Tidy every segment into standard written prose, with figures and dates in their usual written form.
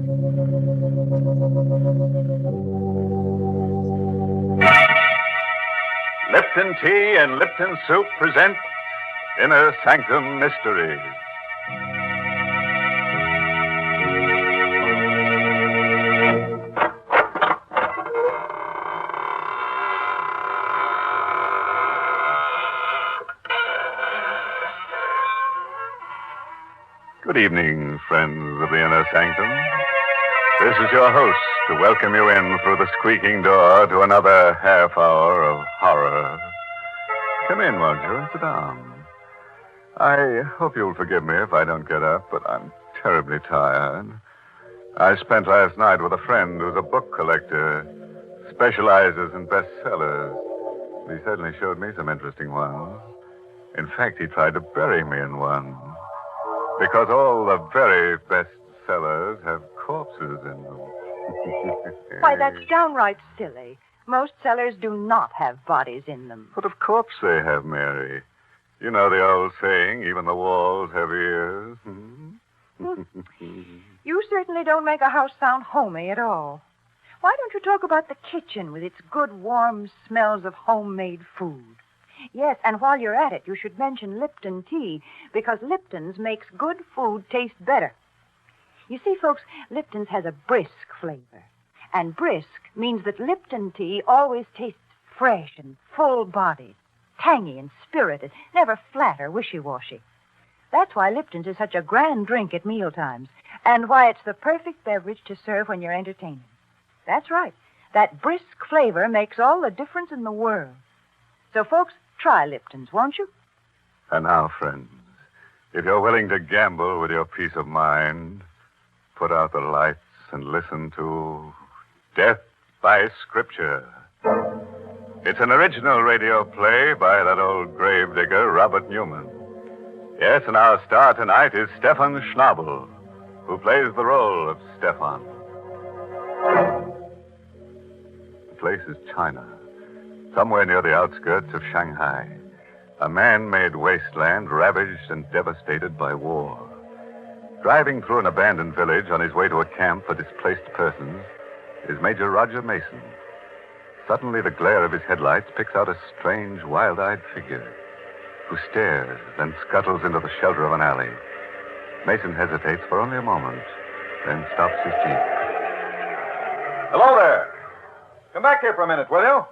Lipton Tea and Lipton Soup present Inner Sanctum Mysteries. Good evening, friends of the Inner Sanctum. This is your host to welcome you in through the squeaking door to another half hour of horror. Come in, won't you, and sit down. I hope you'll forgive me if I don't get up, but I'm terribly tired. I spent last night with a friend who's a book collector, specializes in bestsellers. He certainly showed me some interesting ones. In fact, he tried to bury me in one. Because all the very best sellers have corpses in them. Why, that's downright silly. Most cellars do not have bodies in them. But of course they have, Mary. You know the old saying, even the walls have ears. You certainly don't make a house sound homey at all. Why don't you talk about the kitchen with its good, warm smells of homemade food? Yes, and while you're at it, you should mention Lipton tea, because Lipton's makes good food taste better. You see, folks, Lipton's has a brisk flavor. And brisk means that Lipton tea always tastes fresh and full-bodied, tangy and spirited, never flat or wishy-washy. That's why Lipton's is such a grand drink at mealtimes, and why it's the perfect beverage to serve when you're entertaining. That's right. That brisk flavor makes all the difference in the world. So, folks, try Lipton's, won't you? And now, friends, if you're willing to gamble with your peace of mind, put out the lights and listen to Death by Scripture. It's an original radio play by that old gravedigger, Robert Newman. Yes, and our star tonight is Stefan Schnabel, who plays the role of Stefan. The place is China, somewhere near the outskirts of Shanghai, a man-made wasteland ravaged and devastated by war. Driving through an abandoned village on his way to a camp for displaced persons is Major Roger Mason. Suddenly, the glare of his headlights picks out a strange, wild-eyed figure who stares, then scuttles into the shelter of an alley. Mason hesitates for only a moment, then stops his jeep. Hello there. Come back here for a minute, will you?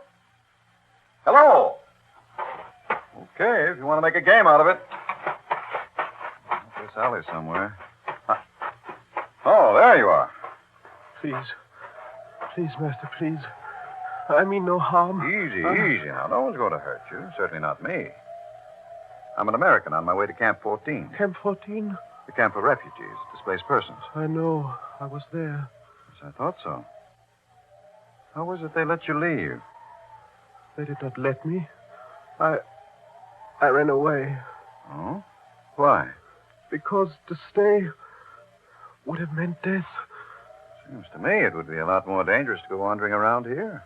Hello. Okay, if you want to make a game out of it. This alley somewhere. Huh. Oh, there you are. Please, master, please. I mean no harm. Easy now. No one's going to hurt you. Certainly not me. I'm an American on my way to Camp 14. Camp 14? The camp for refugees, displaced persons. I know. I was there. Yes, I thought so. How was it they let you leave? They did not let me. I ran away. Oh? Why? Because to stay would have meant death. Seems to me it would be a lot more dangerous to go wandering around here.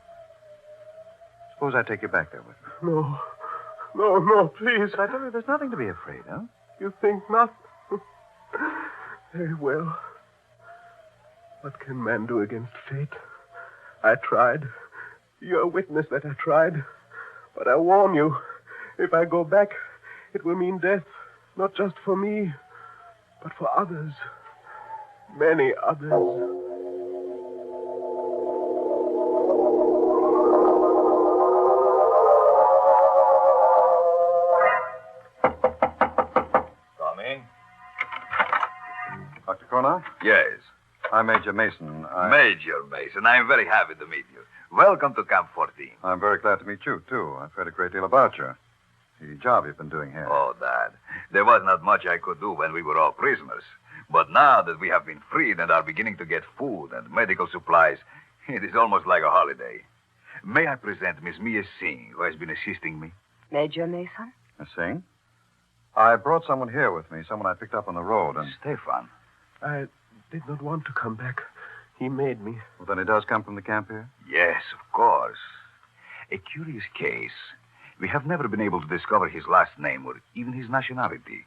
Suppose I take you back there with me. No, please. But I tell you, there's nothing to be afraid of. You think not? Very well. What can man do against fate? I tried. You're a witness that I tried. But I warn you, if I go back, it will mean death, not just for me, but for others. Many others. Dr. Corner? Yes. I'm Major Mason. Major Mason, I'm very happy to meet you. Welcome to Camp 14. I'm very glad to meet you, too. I've heard a great deal about you. The job you've been doing here. Oh, Dad. There was not much I could do when we were all prisoners. But now that we have been freed and are beginning to get food and medical supplies, it is almost like a holiday. May I present Miss Mia Singh, who has been assisting me? Major Mason? Miss Singh? I brought someone here with me, someone I picked up on the road, and... Stefan. I did not want to come back. He made me. Well, then he does come from the camp here? Yes, of course. A curious case. We have never been able to discover his last name or even his nationality.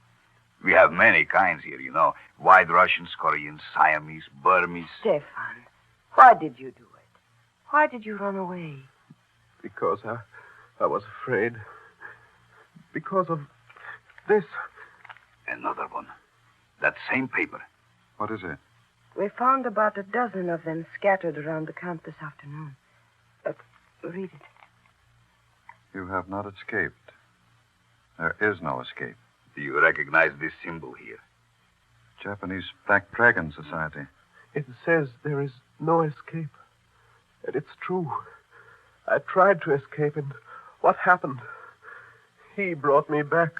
We have many kinds here, you know. White Russians, Koreans, Siamese, Burmese. Stefan, why did you do it? Why did you run away? Because I was afraid. Because of this. Another one. That same paper. What is it? We found about a dozen of them scattered around the camp this afternoon. Read it. You have not escaped. There is no escape. Do you recognize this symbol here? Japanese Black Dragon Society. It says there is no escape. And it's true. I tried to escape, and what happened? He brought me back.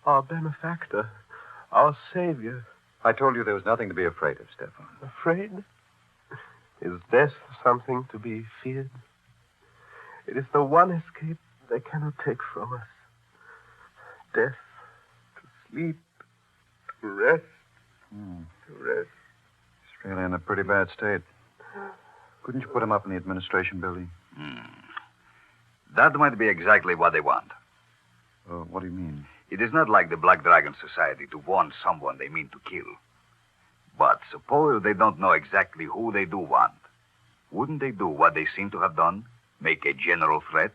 Our benefactor. Our savior. I told you there was nothing to be afraid of, Stefan. Afraid? Is death something to be feared? It is the one escape they cannot take from us. Death, to sleep, to rest, to rest. He's really in a pretty bad state. Couldn't you put him up in the administration building? That might be exactly what they want. What do you mean? It is not like the Black Dragon Society to warn someone they mean to kill. But suppose they don't know exactly who they do want. Wouldn't they do what they seem to have done? Make a general threat?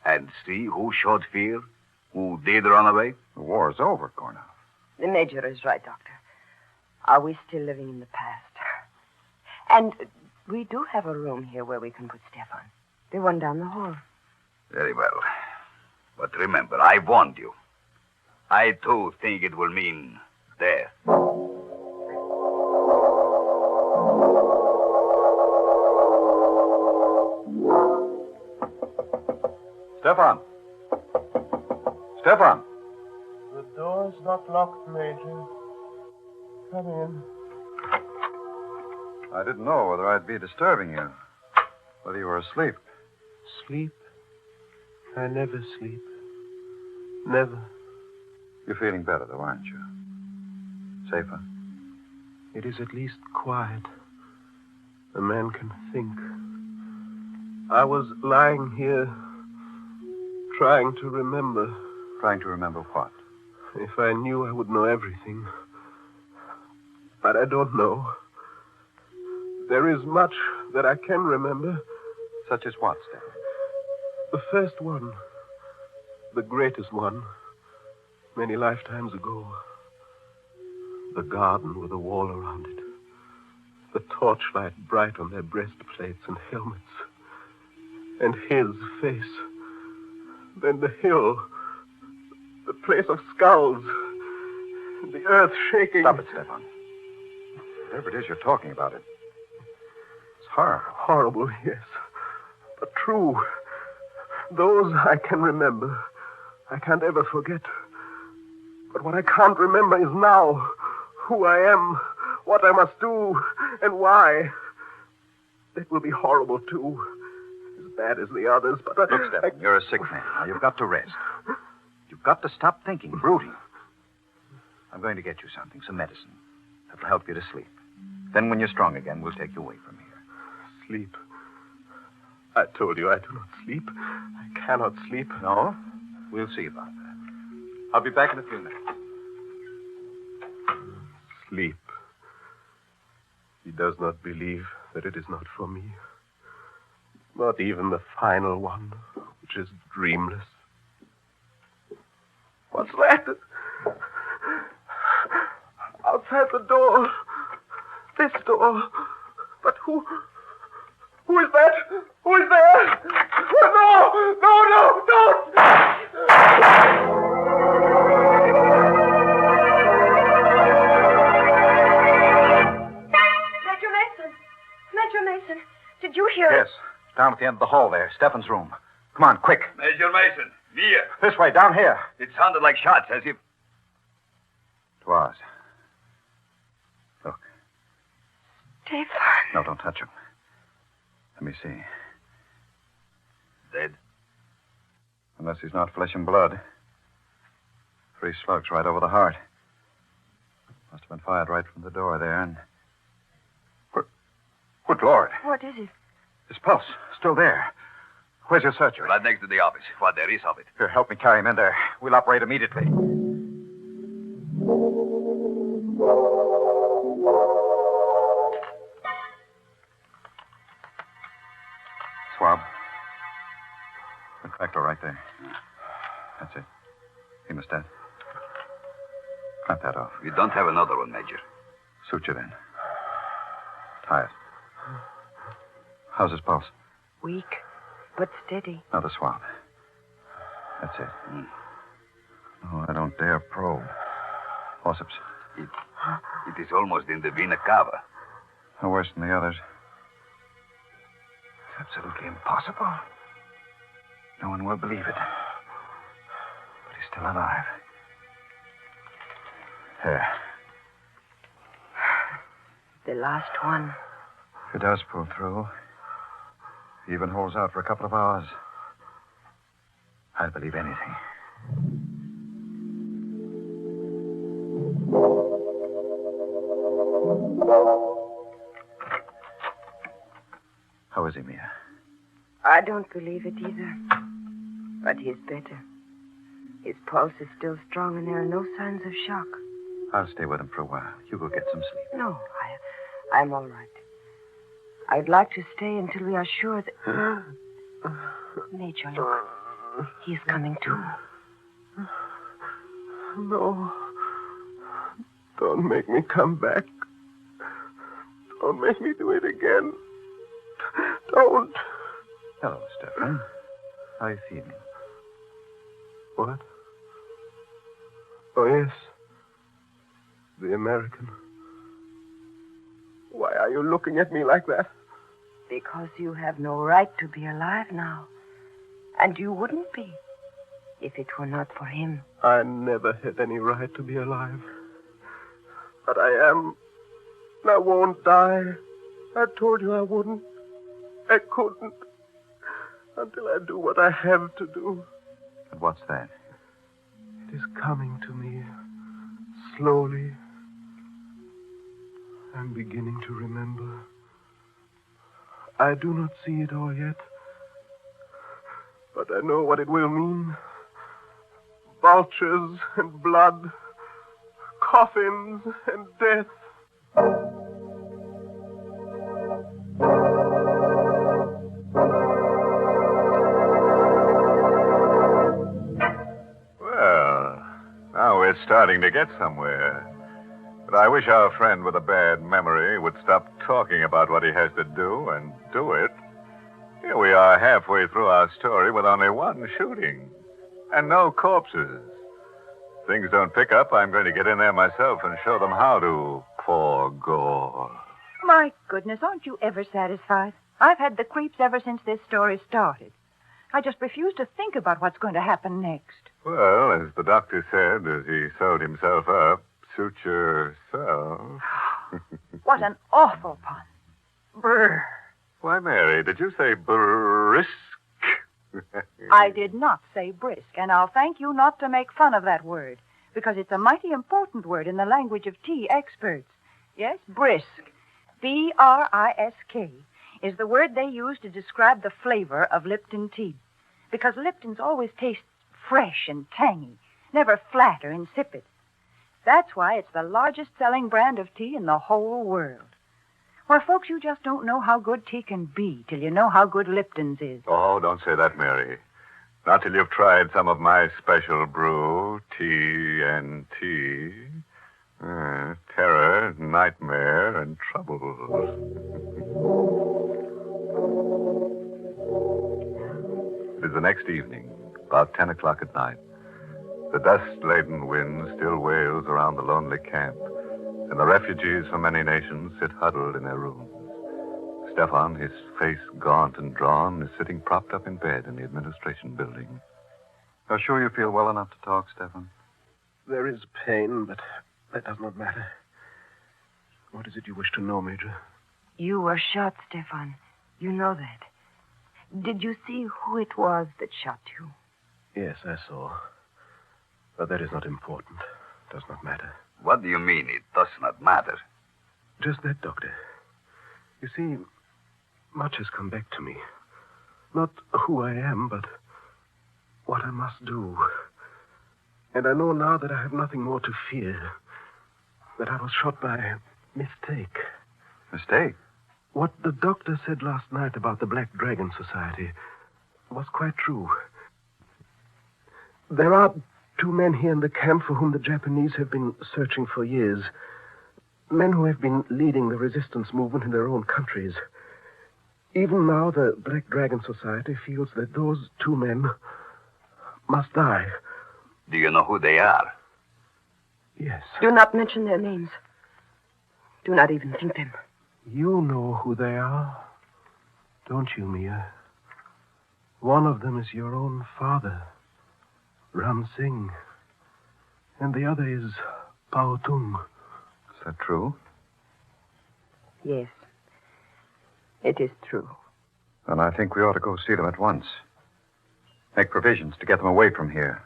And see who showed fear? Who did run away? The war's over, Kornoff. The Major is right, Doctor. Are we still living in the past? And we do have a room here where we can put Stefan. The one down the hall. Very well. But remember, I warned you. I, too, think it will mean death. Stefan! Stefan! The door's not locked, Major. Come in. I didn't know whether I'd be disturbing you. Whether you were asleep. Sleep? I never sleep. Never. You're feeling better, though, aren't you? Safer? It is at least quiet. A man can think. I was lying here, trying to remember. Trying to remember what? If I knew, I would know everything. But I don't know. There is much that I can remember. Such as what, Stefan? The first one. The greatest one. Many lifetimes ago. The garden with a wall around it. The torchlight bright on their breastplates and helmets. And his face. Then the hill. The place of skulls. The earth shaking. Stop it, Stefan. Whatever it is you're talking about, it's horrible. Horrible, yes. But true. Those I can remember. I can't ever forget. But what I can't remember is now. Who I am, what I must do, and why. That will be horrible, too. As bad as the others, but Look, Stefan, you're a sick man. Now, you've got to rest. You've got to stop thinking, brooding. I'm going to get you something, some medicine. That'll help you to sleep. Then when you're strong again, we'll take you away from here. Sleep. I told you I do not sleep. I cannot sleep. No? We'll see about that. I'll be back in a few minutes. Sleep. He does not believe that it is not for me. Not even the final one, which is dreamless. What's that? Outside the door. This door. But who is that? Who is there? Oh, no, don't! Major Mason, did you hear Yes. Down at the end of the hall there. Stefan's room. Come on, quick. Major Mason, here. This way, down here. It sounded like shots, as if... It was. Look. Stefan. No, don't touch him. Let me see. Dead? Unless he's not flesh and blood. 3 slugs right over the heart. Must have been fired right from the door there, and... Good Lord. What is it? His pulse, still there. Where's your surgery? Right next to the office. What there is of it. Here, help me carry him in there. We'll operate immediately. there. That's it. Hemostat. Clamp that off. You don't have another one, Major. Suture then. Tie it. How's his pulse? Weak, but steady. Another swab. That's it. No, I don't dare probe. Forceps. It is almost in the vena cava. No worse than the others. It's absolutely impossible. No one will believe it. But he's still alive. There. The last one. If he does pull through, he even holds out for a couple of hours, I'll believe anything. How is he, Mia? I don't believe it either. But he's better. His pulse is still strong and there are no signs of shock. I'll stay with him for a while. You go get some sleep. No, I'm all right. I'd like to stay until we are sure that... Major, look. He's coming too. No. Don't make me come back. Don't make me do it again. Don't. Hello, Stefan. How are you feeling? What? Oh, yes. The American. Why are you looking at me like that? Because you have no right to be alive now. And you wouldn't be if it were not for him. I never had any right to be alive. But I am. And I won't die. I told you I wouldn't. I couldn't. Until I do what I have to do. And what's that? It is coming to me. Slowly. I'm beginning to remember. I do not see it all yet. But I know what it will mean. Vultures and blood. Coffins and death. Well, now we're starting to get somewhere. But I wish our friend with a bad memory would stop talking about what he has to do and do it. Here we are halfway through our story with only one shooting and no corpses. If things don't pick up, I'm going to get in there myself and show them how to pour gore. My goodness, aren't you ever satisfied? I've had the creeps ever since this story started. I just refuse to think about what's going to happen next. Well, as the doctor said as he sewed himself up, suit yourself. What an awful pun. Brr. Why, Mary, did you say brisk? I did not say brisk, and I'll thank you not to make fun of that word, because it's a mighty important word in the language of tea experts. Yes, brisk, B-R-I-S-K, is the word they use to describe the flavor of Lipton tea, because Lipton's always tastes fresh and tangy, never flat or insipid. That's why it's the largest-selling brand of tea in the whole world. Why, folks, you just don't know how good tea can be till you know how good Lipton's is. Oh, don't say that, Mary. Not till you've tried some of my special brew, T&T. Terror, nightmare, and trouble. It is the next evening, about 10 o'clock at night. The dust-laden wind still wails around the lonely camp, and the refugees from many nations sit huddled in their rooms. Stefan, his face gaunt and drawn, is sitting propped up in bed in the administration building. You're sure you feel well enough to talk, Stefan? There is pain, but that does not matter. What is it you wish to know, Major? You were shot, Stefan. You know that. Did you see who it was that shot you? Yes, I saw. But that is not important. Does not matter. What do you mean it does not matter? Just that, Doctor. You see, much has come back to me. Not who I am, but what I must do. And I know now that I have nothing more to fear. That I was shot by mistake. Mistake? What the doctor said last night about the Black Dragon Society was quite true. There are 2 men here in the camp for whom the Japanese have been searching for years. Men who have been leading the resistance movement in their own countries. Even now, the Black Dragon Society feels that those 2 men must die. Do you know who they are? Yes. Do not mention their names. Do not even think them. You know who they are, don't you, Mia? One of them is your own father, Ram Singh. And the other is Pao Tung. Is that true? Yes. It is true. Then I think we ought to go see them at once. Make provisions to get them away from here.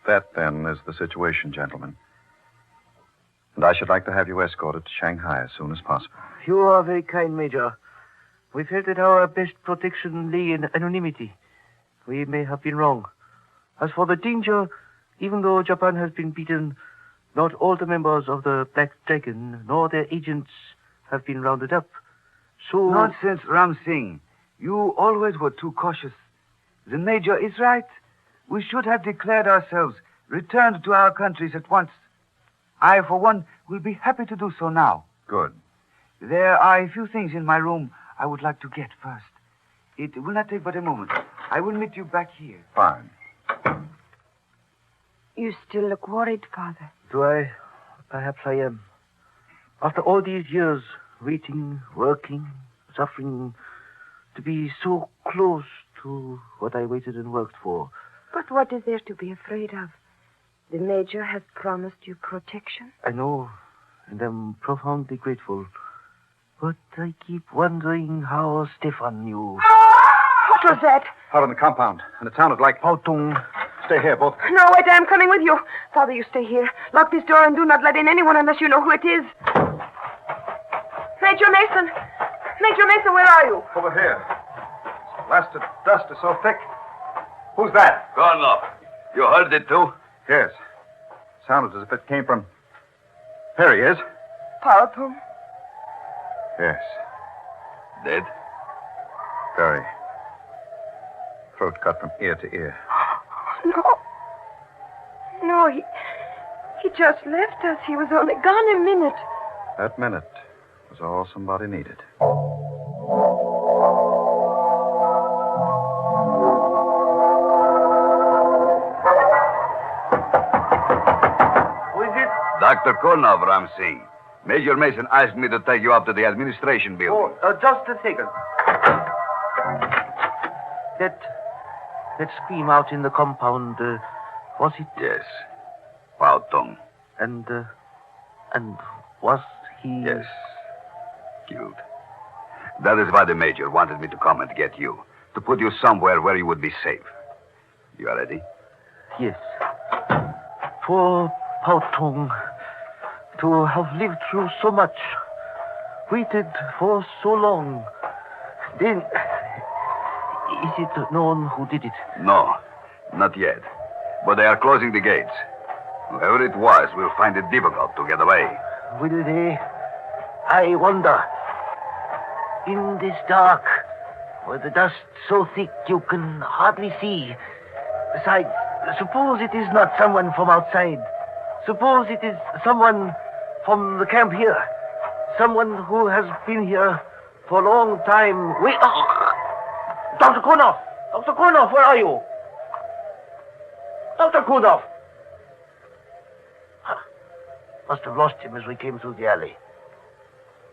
That, then, is the situation, gentlemen. And I should like to have you escorted to Shanghai as soon as possible. You are very kind, Major. We felt that our best protection lay in anonymity. We may have been wrong. As for the danger, even though Japan has been beaten, not all the members of the Black Dragon nor their agents have been rounded up. So... Nonsense, Ram Singh. You always were too cautious. The Major is right. We should have declared ourselves, returned to our countries at once. I, for one, will be happy to do so now. Good. There are a few things in my room I would like to get first. It will not take but a moment. I will meet you back here. Fine. You still look worried, Father. Do I? Perhaps I am. After all these years, waiting, working, suffering, to be so close to what I waited and worked for. But what is there to be afraid of? The Major has promised you protection. I know, and I'm profoundly grateful. But I keep wondering how Stefan knew. What was that? Out on the compound, and it sounded like... Pao Tung. Stay here, both. No, wait, I am coming with you. Father, you stay here. Lock this door and do not let in anyone unless you know who it is. Major Mason! Major Mason, where are you? Over here. This blasted dust is so thick. Who's that? Gornov, you heard it too? Yes. Sounded as if it came from... Here he is. Powerful. Yes. Dead? Very. Throat cut from ear to ear. No. No, he just left us. He was only gone a minute. That minute was all somebody needed. Who is it? Dr. Kornov, Ram Singh. Major Mason asked me to take you up to the administration building. Just a second. That scream out in the compound, was it? Yes. Pao Tung. And was he... Yes. Killed. That is why the Major wanted me to come and get you. To put you somewhere where you would be safe. You are ready? Yes. Poor Pao Tung. To have lived through so much. Waited for so long. Then... Is it known who did it? No. Not yet. But they are closing the gates. Whoever it was will find it difficult to get away. Will they? I wonder. In this dark, where the dust so thick you can hardly see. Besides, suppose it is not someone from outside. Suppose it is someone from the camp here. Someone who has been here for a long time. Wait. Dr. Kornov! Dr. Kornov, where are you? Dr. Kornov! Must have lost him as we came through the alley.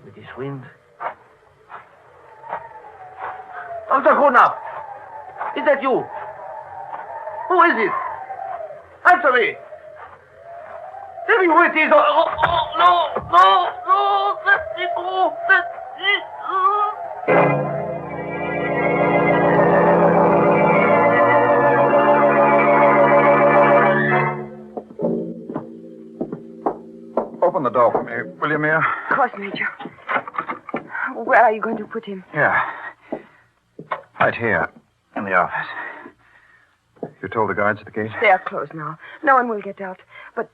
With this wind. Dr. Kornov! Is that you? Who is it? Answer me! Tell me who it is! No! Let me go! Open the door for me, will you, Mia? Of course, Major. Where are you going to put him? Yeah. Right here, in the office. You told the guards at the gate? They are closed now. No one will get out. But...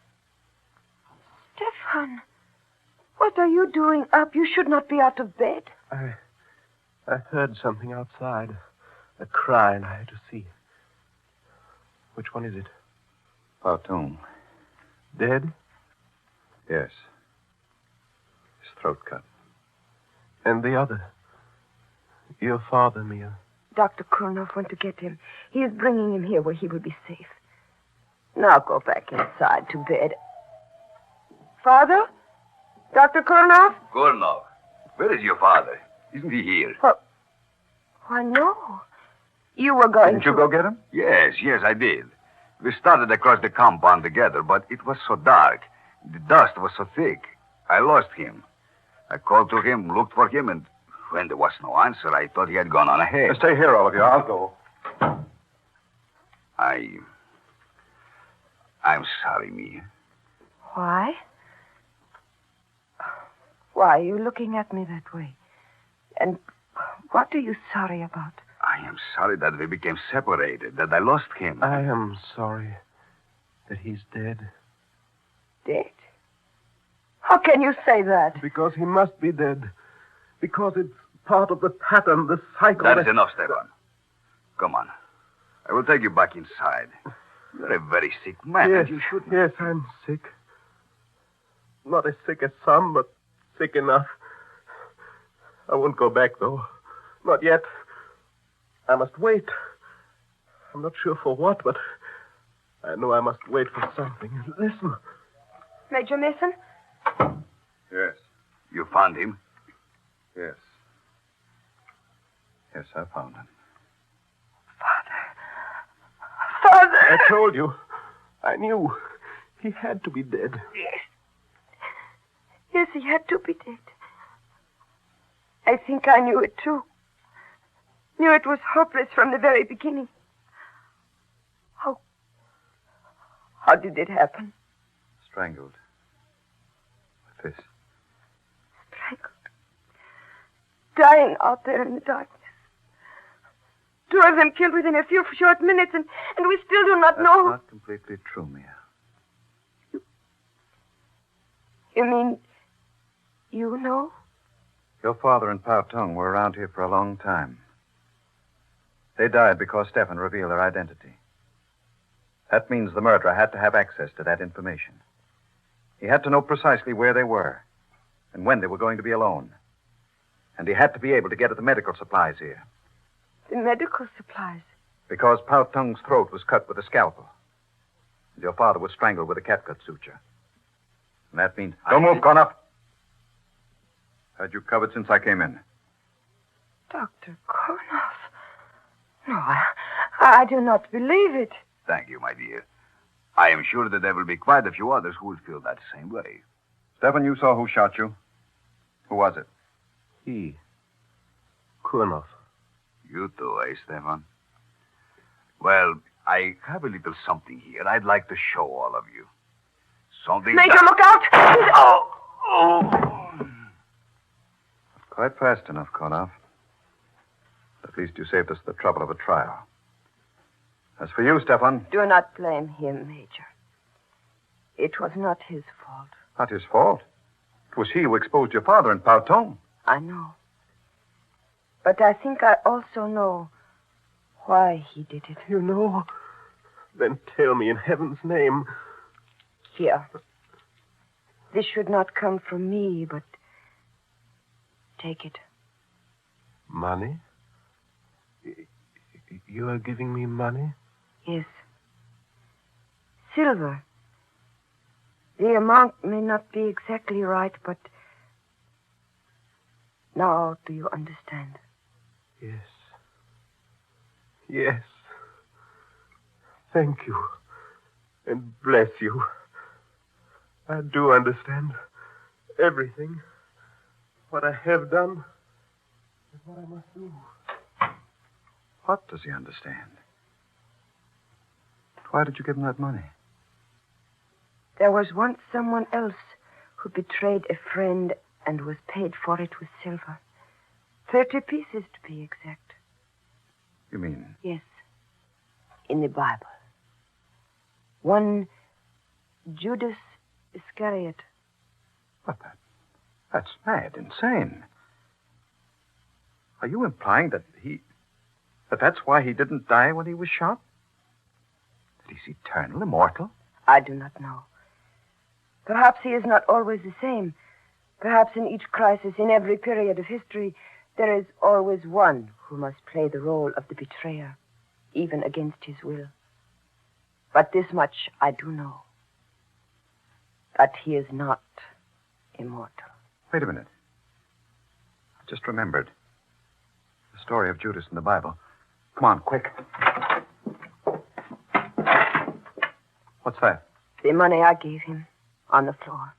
Stefan, What are you doing up? You should not be out of bed. I heard something outside. A cry, and I had to see. Which one is it? Parton. Dead? Yes. His throat cut. And the other? Your father, Mia. Dr. Kurnoff went to get him. He is bringing him here where he will be safe. Now go back inside to bed. Father? Dr. Kurnoff? Gurnov, where is your father? Isn't he here? Why, no. You were going Didn't you go get him? Yes, I did. We started across the compound together, but it was so dark. The dust was so thick. I lost him. I called to him, looked for him, and when there was no answer, I thought he had gone on ahead. Stay here, all of you. I'll go. I'm sorry, Mia. Why? Why are you looking at me that way? And what are you sorry about? I am sorry that we became separated, that I lost him. I am sorry that he's dead. Dead? How can you say that? Because he must be dead. Because it's part of the pattern, the cycle. That is enough, Stefan. Come on. I will take you back inside. You're a very sick man, Yes, and you shouldn't. yes, I'm sick. Not as sick as some, but sick enough. I won't go back, though. Not yet. I must wait. I'm not sure for what, but I know I must wait for something. Listen. Major Mason? Yes. You found him? Yes. Yes, I found him. Father! I told you. I knew. He had to be dead. Yes. Yes, he had to be dead. I think I knew it, too. Knew it was hopeless from the very beginning. How did it happen? Strangled. With this. Strangled. Dying out there in the darkness. Two of them killed within a few short minutes, and we still do not That's know. not completely true, Mia. You mean you know? Your father and Pao Tung were around here for a long time. They died because Stefan revealed their identity. That means the murderer had to have access to that information. He had to know precisely where they were and when they were going to be alone. And he had to be able to get at the medical supplies here. The medical supplies. Because Pao Tung's throat was cut with a scalpel. And your father was strangled with a catgut suture. And that means... Don't move, Kornoff. Had you covered since I came in. Dr. Kurnoff. No, I do not believe it. Thank you, my dear. I am sure that there will be quite a few others who will feel that same way. Stefan, you saw who shot you. Who was it? He. Kurnoff. You too, eh, Stefan? Well, I have a little something here I'd like to show all of you. Something Major, look out! Oh! Quite fast enough, Kornoff. At least you saved us the trouble of a trial. As for you, Stefan... Do not blame him, Major. It was not his fault. Not his fault. It was he who exposed your father and Pao Tung. I know. But I think I also know why he did it. You know? Then tell me in heaven's name. Here. This should not come from me, but take it. Money? You are giving me money? Yes. Silver. The amount may not be exactly right, but now do you understand? Yes. Yes. Thank you. And bless you. I do understand everything. What I have done and what I must do. What does he understand? Why did you give him that money? There was once someone else who betrayed a friend and was paid for it with silver. 30 pieces to be exact. You mean? Yes. In the Bible. One Judas Iscariot. What, that That's mad, insane. Are you implying that that's why he didn't die when he was shot? That he's eternal, immortal? I do not know. Perhaps he is not always the same. Perhaps in each crisis, in every period of history, there is always one who must play the role of the betrayer, even against his will. But this much I do know, that he is not immortal. Wait a minute. I just remembered. The story of Judas in the Bible. Come on, quick. What's that? The money I gave him on the floor.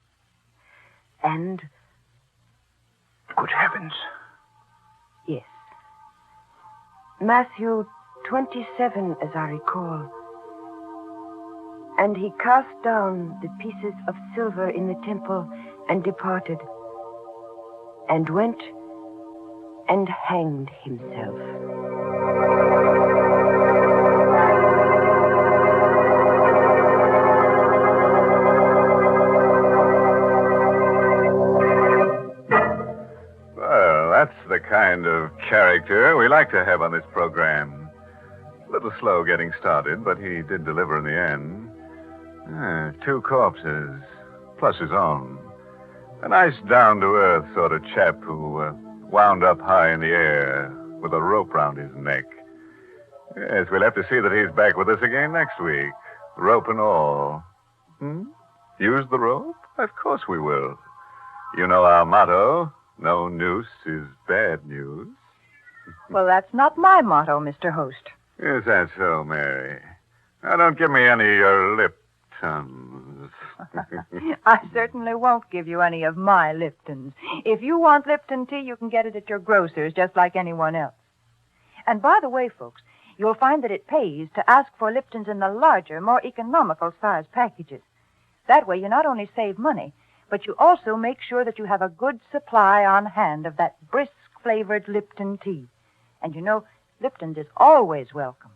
And... Good heavens. Yes. Matthew 27, as I recall. And he cast down the pieces of silver in the temple and departed, and went and hanged himself. Well, that's the kind of character we like to have on this program. A little slow getting started, but he did deliver in the end. 2 corpses, plus his own. A nice down-to-earth sort of chap who wound up high in the air with a rope round his neck. Yes, we'll have to see that he's back with us again next week. Rope and all. Use the rope? Of course we will. You know our motto, no noose is bad news. Well, that's not my motto, Mr. Host. Is that so, Mary? Now, don't give me any of your Liptons. I certainly won't give you any of my Liptons. If you want Lipton tea, you can get it at your grocer's just like anyone else. And by the way, folks, you'll find that it pays to ask for Liptons in the larger, more economical size packages. That way you not only save money, but you also make sure that you have a good supply on hand of that brisk-flavored Lipton tea. And you know, Lipton's is always welcome.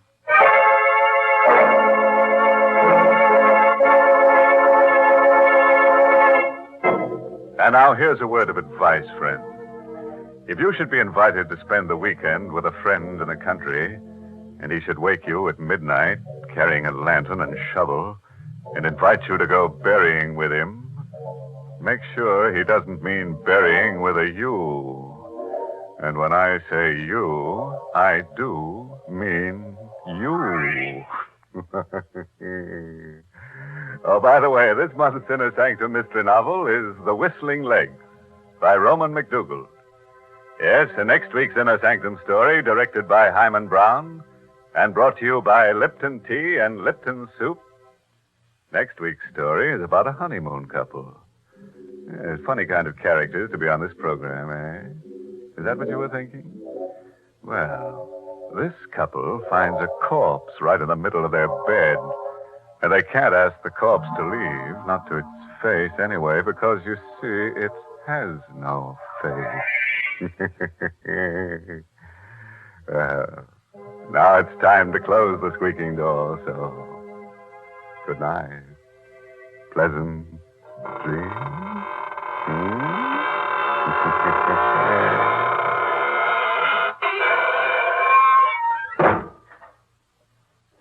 And now here's a word of advice, friend. If you should be invited to spend the weekend with a friend in the country, and he should wake you at midnight carrying a lantern and shovel and invite you to go berrying with him, make sure he doesn't mean burying with a U. And when I say you, I do mean you. Oh, by the way, this month's Inner Sanctum mystery novel is The Whistling Legs by Roman McDougall. Yes, and next week's Inner Sanctum story, directed by Hyman Brown and brought to you by Lipton Tea and Lipton Soup. Next week's story is about a honeymoon couple. Yes, funny kind of characters to be on this program, eh? Is that what you were thinking? Well, this couple finds a corpse right in the middle of their bed. And they can't ask the corpse to leave, not to its face anyway, because, you see, it has no face. Now it's time to close the squeaking door, so good night. Pleasant dreams.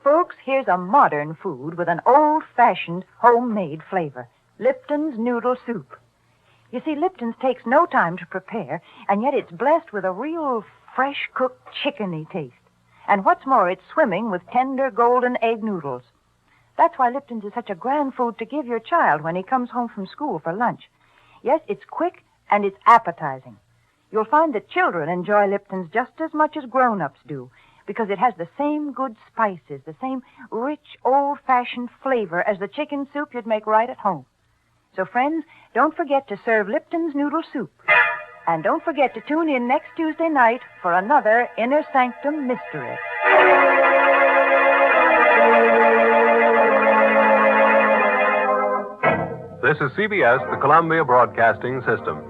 Folks, here's a modern food with an old-fashioned homemade flavor. Lipton's noodle soup. You see, Lipton's takes no time to prepare, and yet it's blessed with a real fresh-cooked chickeny taste. And what's more, it's swimming with tender golden egg noodles. That's why Lipton's is such a grand food to give your child when he comes home from school for lunch. Yes, it's quick and it's appetizing. You'll find that children enjoy Lipton's just as much as grown-ups do, because it has the same good spices, the same rich, old-fashioned flavor as the chicken soup you'd make right at home. So, friends, don't forget to serve Lipton's noodle soup. And don't forget to tune in next Tuesday night for another Inner Sanctum mystery. This is CBS, the Columbia Broadcasting System.